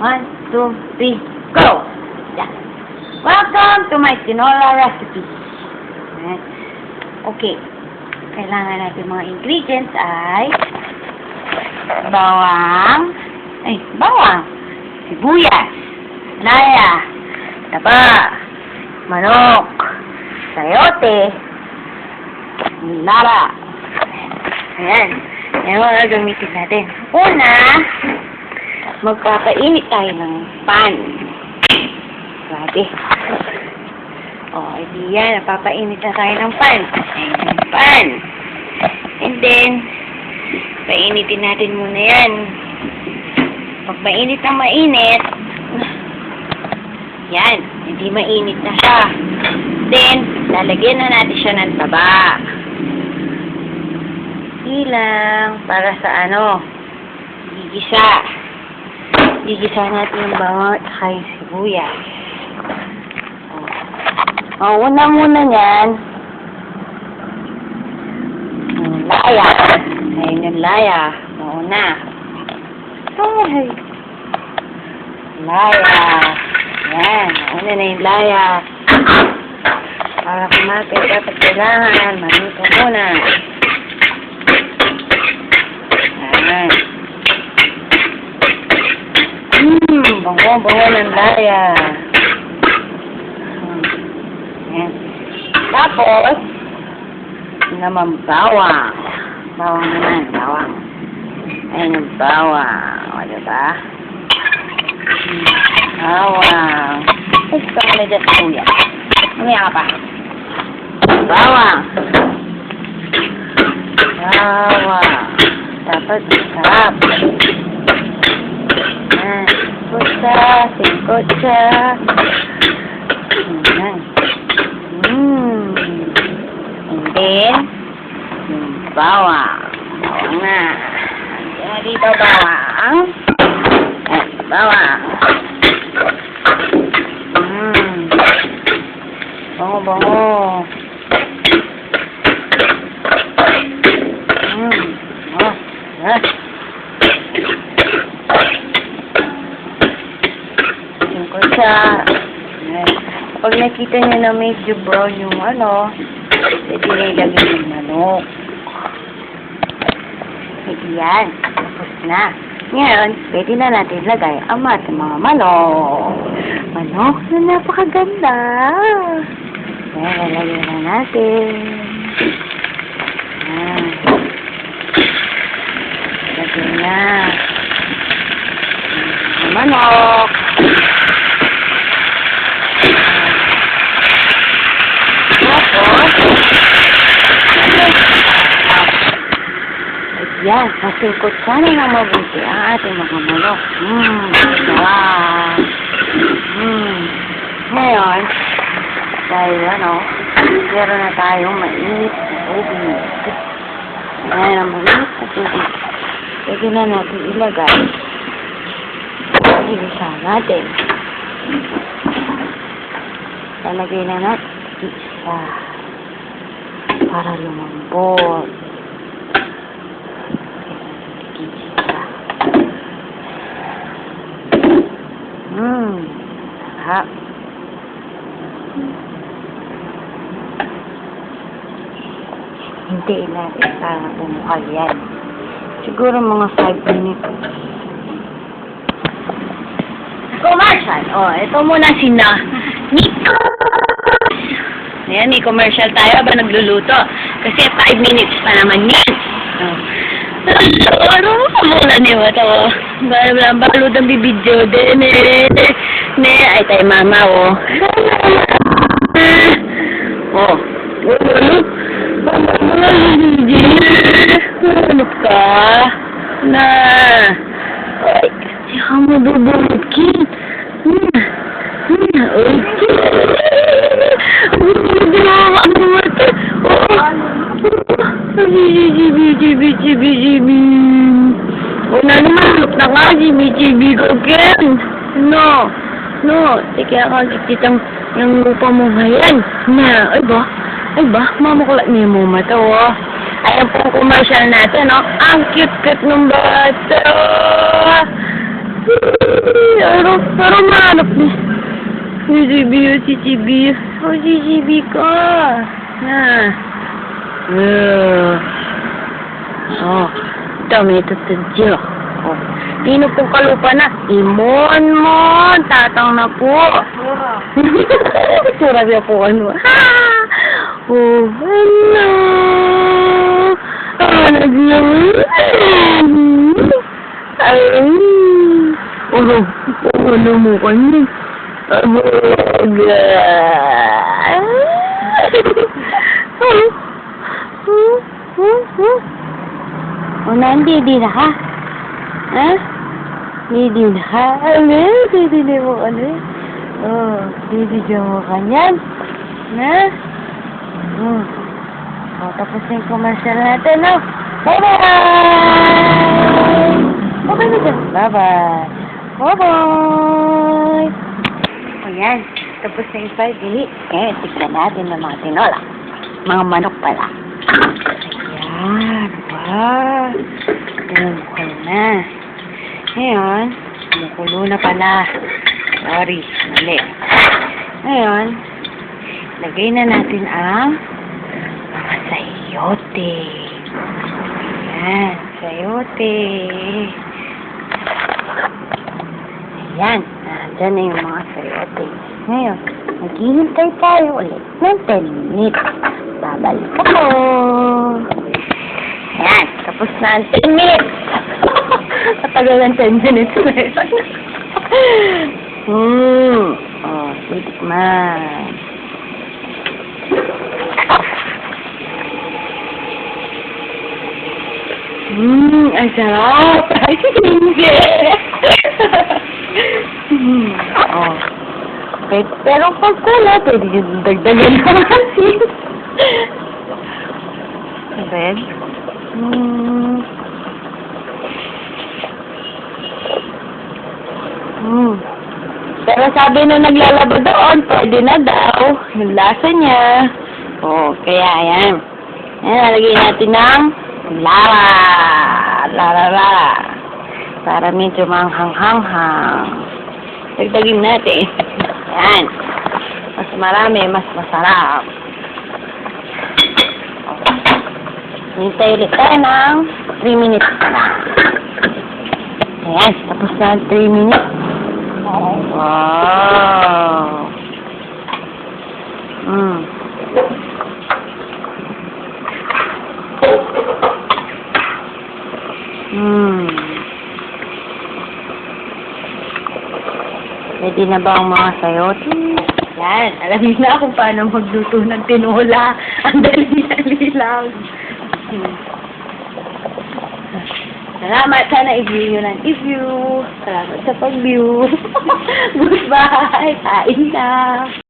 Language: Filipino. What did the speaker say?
1, 2, 3, go! Yan. Welcome to my tinola recipe. Ayan. Okay. Kailangan natin mga ingredients ay bawang, sibuyas, laya, taba, manok, sayote, lara. Ayan. Ayan mga gamitin natin. Una, magpapainit tayo ng pan. Grabe. Edi yan. Napapainit na tayo ng pan. Ayan yung pan. And then, painitin natin muna yan. Pag mainit na mainit, yan. Hindi mainit na siya. Then, lalagyan na natin siya ng taba. Ilang para sa gigisa. Gigisa natin yung bawang at saka yung sibuyas. Una muna yan. Yung laya. Ayun yung laya. Mauna. Ay. Laya. Yan. Mauna na yung laya. Para kumapit dapat kailangan. Manito muna. Ayan. Bango ng laya. Ayan. Tapos, naman bawang. Bawang naman, bawang. Ayan yung bawang. O, diba? Bawang. Gusto ko na dyan kuya. Mamaya ka pa. Bawang. Bawang. Dapat sarap. Ayan. Singkot siya. Ayan. And then, yung bawang. Bawang na. Ayan dito, bawang. Ayan, bawang. Bango. Singkot siya. Ayan. Pag nakita niyo na medyo brown yung pwede na ilagay yung manok. Pwede yan. Tapos na. Ngayon, pwede na natin ilagay ang ating mga manok. Manok na napakaganda. Ayan, lalagay na natin. Ayan. Lagay na. Ang manok. Yan, masingkot sana ng mabuti ang ating mga manok. Wow. Ngayon, dahil meron na tayong mainit na tubig. Ayan ang mainit na tubig. Pwede na natin ilagay. Igisa natin. Lalagay na natin isa para lumambot. Sarap. Hintayin natin para bumukal yan. Siguro mga 5 minutes. Commercial. Ito muna si Nico. Ayan, may commercial tayo habang nagluluto. Kasi 5 minutes pa naman yan. Ano muna niyo ito? Balud ang bibidyo din ay tayo mama ano ka na ay siya mo bubulot kit na nga, Jimmy ko, Ken. No. Kaya kitang yung lupa mo ngayon. Ay ba, mamuklat niya mo mata, Ayan po commercial natin, Ang cute-cute ng bata. Pero mahanap ni. CCB, CCB. Oh, CCB ka. Na. Oh, dami ito tadyo. Oh, tino pong kalupa na. Imon, tatang na po. Sura biya po ano. Ha! Oh, hello. Ay, ano mo kanya? Nandidi na ka? Ha? Didi na ka? Didi mo ano? Oh, didi mo kanyan? Ha? Oh, tapos na yung commercial natin, no? Bye-bye! Okay na dyan. Bye-bye! Bye-bye! O yan, tapos na yung 5 minutes. Ngayon, tignan natin ng mga tinola. Mga manok pala. Ayan, wow! Kumukulo na. Ngayon, kumukulo na pala. Sorry, mali. Ngayon, lagay na natin ang mga sayote. Ayan, sayote. Ayan, nandyan na yung mga sayote. Ngayon, maghihintay tayo ulit ng 10 minutes. Babalik ako. Ayan, tapos na ang 10 minutes. Matagal ang 10 minutes na yun. Oh, titikman. Ang sarap! Ay, hindi! Oh. Pero pag wala, pwede yung dagdagan ng asin. Red? Pero sabi nung naglalaba doon, pwede na daw. Yung lasa niya. Oh, kaya ayan. Ayan, lalagyan natin ng lava. Lala. Para medyo manghang-hanghang. Dagdagin natin. Ayan. Mas marami, mas masarap. Hintay ulit tayo ng 3 minutes na. Ayan, tapos na 3 minutes. Wow! Pwede na ba ang mga sayote? Yan, alam niyo na kung paano magluto ng tinola. Ang dali-dali lang. Salamat. Sana i-view nyo ng i-view. Salamat sa pag-view. Goodbye. Kain na.